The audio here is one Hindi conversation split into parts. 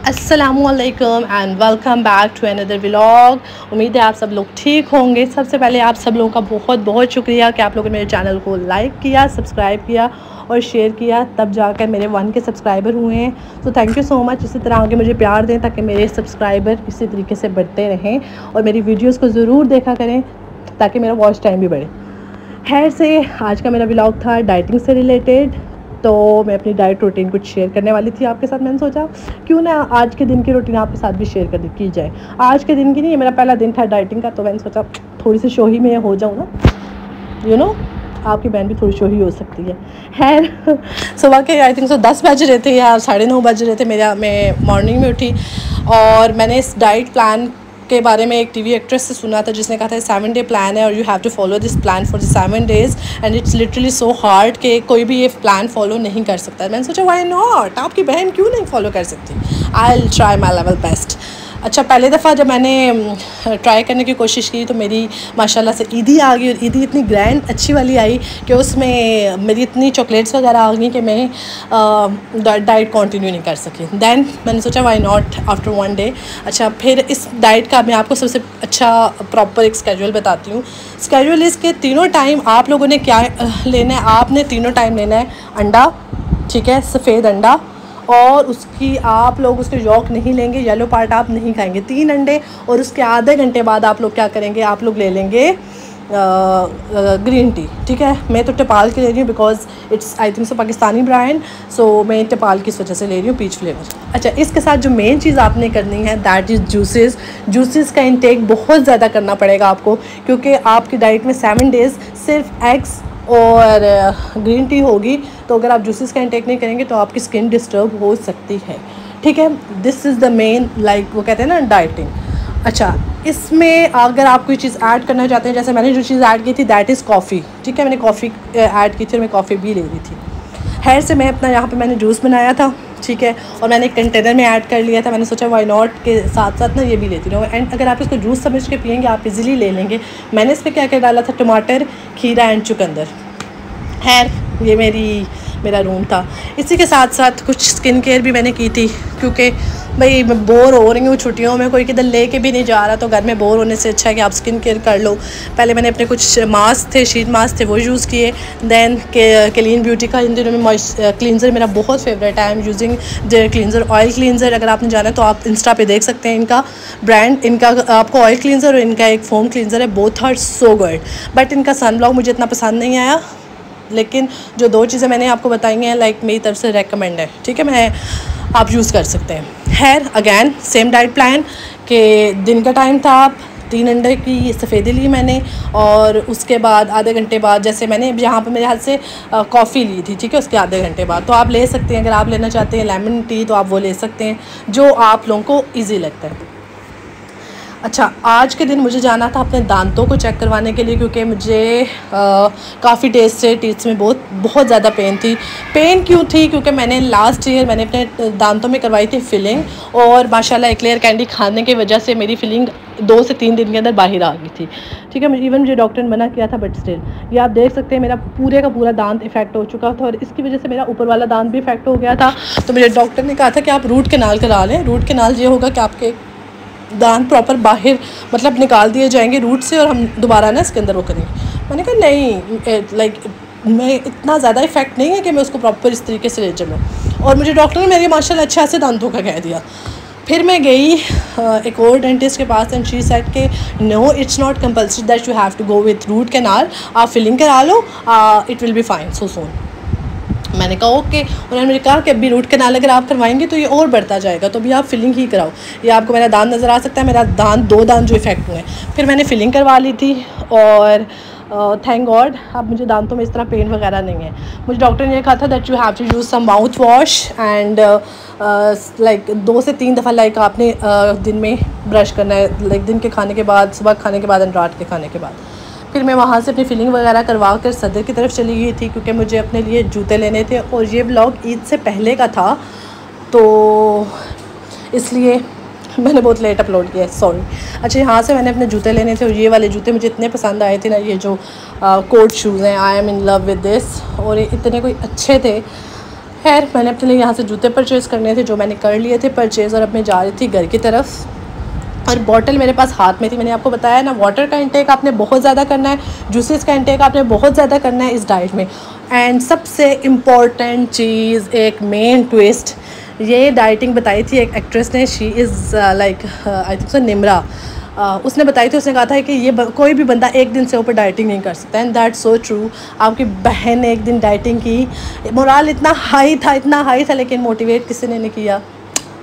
अस्सलामुअलैकुम and welcome back to another vlog. उम्मीद है आप सब लोग ठीक होंगे। सबसे पहले आप सब लोगों का बहुत बहुत शुक्रिया कि आप लोगों ने मेरे चैनल को लाइक किया, सब्सक्राइब किया और शेयर किया, तब जाकर मेरे 1 के सब्सक्राइबर हुए हैं। तो थैंक यू सो मच। इसी तरह आगे मुझे प्यार दें ताकि मेरे सब्सक्राइबर इसी तरीके से बढ़ते रहें और मेरी वीडियोज़ को ज़रूर देखा करें ताकि मेरा वॉच टाइम भी बढ़े। खैर से आज का मेरा व्लॉग था डाइटिंग से रिलेटेड। तो मैं अपनी डाइट रूटीन कुछ शेयर करने वाली थी आपके साथ। मैंने सोचा क्यों ना आज के दिन की रूटीन आपके साथ भी शेयर की जाए। आज के दिन की नहीं, ये मेरा पहला दिन था डाइटिंग का, तो मैंने सोचा थोड़ी सी शोही में हो जाऊँ ना, आपकी बहन भी थोड़ी शोही हो सकती है। खैर सुबह के आई थिंक 10 बज रहे थे या 9:30 बज रहे थे। मैं मॉर्निंग में उठी और मैंने इस डाइट प्लान के बारे में एक टीवी एक्ट्रेस से सुना था जिसने कहा था 7 डे प्लान है और you have to follow this plan for the 7 days and it's literally so hard कि कोई भी ये प्लान फॉलो नहीं कर सकता। मैंने सोचा व्हाई नॉट, आपकी बहन क्यों नहीं फॉलो कर सकती। I will try my level best. अच्छा, पहले दफ़ा जब मैंने ट्राई करने की कोशिश की तो मेरी माशाल्लाह से ईदी आ गई और ईदी इतनी ग्रैंड अच्छी वाली आई कि उसमें मेरी इतनी चॉकलेट्स वगैरह आ गई कि मैं डाइट कंटिन्यू नहीं कर सकी। दैन मैंने सोचा व्हाई नॉट आफ्टर 1 डे। अच्छा, फिर इस डाइट का मैं आपको सबसे अच्छा प्रॉपर एक स्केड्यूल बताती हूँ। स्केड्यूल इसके तीनों टाइम आप लोगों ने क्या लेना है। आपने तीनों टाइम लेना है अंडा, ठीक है, सफ़ेद अंडा, और उसकी आप लोग उसके यॉक नहीं लेंगे, येलो पार्ट आप नहीं खाएंगे। 3 अंडे और उसके आधे घंटे बाद आप लोग क्या करेंगे, आप लोग ले लेंगे ग्रीन टी, ठीक है। मैं तो टपाल की ले रही हूँ because it's I think so Pakistani brand, so मैं टपाल की वजह से ले रही हूँ, पीच फ्लेवर। अच्छा, इसके साथ जो मेन चीज़ आपने करनी है दैट इज़ जूसेस। जूसेस का इंटेक बहुत ज़्यादा करना पड़ेगा आपको, क्योंकि आपकी डाइट में 7 डेज़ सिर्फ एग्स और ग्रीन टी होगी। तो अगर आप जूसेस का इंटेक नहीं करेंगे तो आपकी स्किन डिस्टर्ब हो सकती है, ठीक है। This is the main, like वो कहते हैं ना, डाइटिंग। अच्छा, इसमें अगर आप कोई चीज़ ऐड करना चाहते हैं, जैसे मैंने जो चीज़ ऐड की थी दैट इज़ कॉफ़ी, ठीक है। मैंने कॉफ़ी ऐड की थी और मैं कॉफ़ी भी ले रही थी। खैर से मैं अपना यहाँ पे मैंने जूस बनाया था, ठीक है, और मैंने एक कंटेनर में ऐड कर लिया था। मैंने सोचा वाई नॉट के साथ साथ ना ये भी लेती रहूँ। एंड अगर आप इसको जूस समझ के पियेंगे आप इजीली ले लेंगे। मैंने इस पर क्या क्या डाला था, टमाटर, खीरा एंड चुकंदर। खैर ये मेरा रूम था। इसी के साथ साथ कुछ स्किन केयर भी मैंने की थी, क्योंकि भाई मैं बोर हो रही हूँ छुट्टियों में, कोई किधर लेके भी नहीं जा रहा, तो घर में बोर होने से अच्छा है कि आप स्किन केयर कर लो। पहले मैंने अपने कुछ मास्क थे, शीट मास्क थे, वो यूज़ किए। दैन क्लीन ब्यूटी का इन दिनों में क्लींजर मेरा बहुत फेवरेट है। I am using the cleanser oil cleanser. अगर आपने जाना है तो आप इंस्टा पे देख सकते हैं इनका ब्रांड। इनका आपको ऑयल क्लींजर और इनका एक फोम क्लींजर है, both are so good. But इनका सन ब्लॉक मुझे इतना पसंद नहीं आया, लेकिन जो 2 चीज़ें मैंने आपको बताई हैं लाइक मेरी तरफ से रेकमेंड है, ठीक है, मैं आप यूज़ कर सकते हैं। खैर अगेन सेम डाइट प्लान के दिन का टाइम था। आप 3 अंडे की सफ़ेदी ली मैंने, और उसके बाद आधे घंटे बाद, जैसे मैंने यहाँ पे मेरे हाथ से कॉफ़ी ली थी, ठीक है, उसके आधे घंटे बाद तो आप ले सकते हैं। अगर आप लेना चाहते हैं लेमन टी तो आप वो ले सकते हैं, जो आप लोगों को ईजी लगता है। अच्छा, आज के दिन मुझे जाना था अपने दांतों को चेक करवाने के लिए, क्योंकि मुझे काफ़ी डेज से टीथ में बहुत ज़्यादा पेन थी। पेन क्यों थी, क्योंकि मैंने लास्ट ईयर मैंने अपने दांतों में करवाई थी फिलिंग, और माशाल्लाह एक्लेयर कैंडी खाने की वजह से मेरी फिलिंग 2 से 3 दिन के अंदर बाहर आ गई थी, ठीक है। इवन मुझे डॉक्टर ने मना किया था, बट स्टिल ये आप देख सकते हैं मेरा पूरे का पूरा दांत इफेक्ट हो चुका था, और इसकी वजह से मेरा ऊपर वाला दांत भी इफेक्ट हो गया था। तो मुझे डॉक्टर ने कहा था कि आप रूट कैनाल करा लें। रूट कैनाल ये होगा कि आपके दांत प्रॉपर बाहर मतलब निकाल दिए जाएंगे रूट से, और हम दोबारा ना इसके अंदर वो करेंगे। मैंने कहा नहीं, लाइक मैं इतना ज़्यादा इफेक्ट नहीं है कि मैं उसको प्रॉपर इस तरीके से ले चलूँ, और मुझे डॉक्टर ने मेरे माशाल्लाह अच्छे से दांतों का कह दिया। फिर मैं गई एक और डेंटिस्ट के पास एंड शी सेड के no, it's not compulsory that you have to go with root canal, आप फिलिंग करा लो, it will be fine so soon. मैंने कहा ओके। उन्होंने मुझे कहा कि अभी रूट कैनाल अगर आप करवाएंगे तो ये और बढ़ता जाएगा, तो अभी आप फिलिंग ही कराओ। ये आपको मेरा दांत नज़र आ सकता है, मेरा दांत 2 दांत जो इफेक्ट हुए हैं। फिर मैंने फिलिंग करवा ली थी, और थैंक गॉड अब मुझे दांतों में इस तरह पेन वगैरह नहीं है। मुझे डॉक्टर ने कहा था that you have to use some mouth wash and like 2 से 3 दफ़ा लाइक आपने दिन में ब्रश करना है, लाइक दिन के खाने के बाद, सुबह खाने के बाद एंड रात के खाने के बाद। फिर मैं वहाँ से अपनी फिलिंग वगैरह करवा कर सदर की तरफ चली गई थी, क्योंकि मुझे अपने लिए जूते लेने थे, और ये व्लॉग ईद से पहले का था, तो इसलिए मैंने बहुत लेट अपलोड किया, सॉरी। अच्छा, यहाँ से मैंने अपने जूते लेने थे, और ये वाले जूते मुझे इतने पसंद आए थे ना, ये जो कोट शूज़ हैं, I am in love with this, और ये इतने कोई अच्छे थे। खैर मैंने अपने लिए यहाँ से जूते परचेज़ करने थे जो मैंने कर लिए थे परचेज़, और अब मैं जा रही थी घर की तरफ। और बॉटल मेरे पास हाथ में थी। मैंने आपको बताया ना, वाटर का इंटेक आपने बहुत ज़्यादा करना है, जूसेस का इंटेक आपने बहुत ज़्यादा करना है इस डाइट में। एंड सबसे इम्पॉर्टेंट चीज़, एक मेन ट्विस्ट, ये डाइटिंग बताई थी एक एक्ट्रेस ने, she is like I think सो निम्रा, उसने बताई थी। उसने कहा था कि ये कोई भी बंदा एक दिन से ऊपर डाइटिंग नहीं कर सकता। And that's so true. आपकी बहन ने एक दिन डाइटिंग की, मोराल इतना हाई था, लेकिन मोटिवेट किसी ने नहीं किया।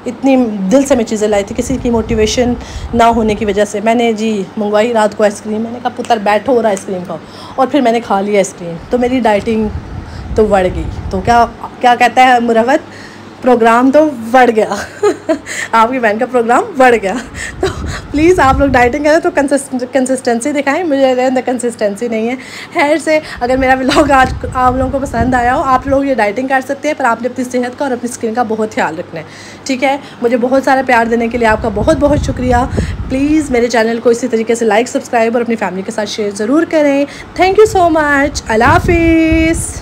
इतनी दिल से मैं चीज़ें लाई थी, किसी की मोटिवेशन ना होने की वजह से। मैंने जी मंगवाई रात को आइसक्रीम, मैंने कहा पुत्र बैठो और आइसक्रीम खाओ, और फिर मैंने खा लिया आइसक्रीम, तो मेरी डाइटिंग तो बढ़ गई। तो क्या क्या कहता है मुरवत, प्रोग्राम तो बढ़ गया आपकी बहन का प्रोग्राम बढ़ गया। तो प्लीज़ आप लोग डाइटिंग करें तो कंसिस्टेंसी दिखाएं, मुझे अंदर कंसिस्टेंसी नहीं है। खैर से अगर मेरा व्लॉग आज आप लोगों को पसंद आया हो, आप लोग ये डाइटिंग कर सकते हैं, पर आपने अपनी सेहत का और अपनी स्किन का बहुत ख्याल रखना है, ठीक है। मुझे बहुत सारा प्यार देने के लिए आपका बहुत बहुत शुक्रिया। प्लीज़ मेरे चैनल को इसी तरीके से लाइक, सब्सक्राइब और अपनी फैमिली के साथ शेयर ज़रूर करें। Thank you so much. अल्लाह हाफिज़।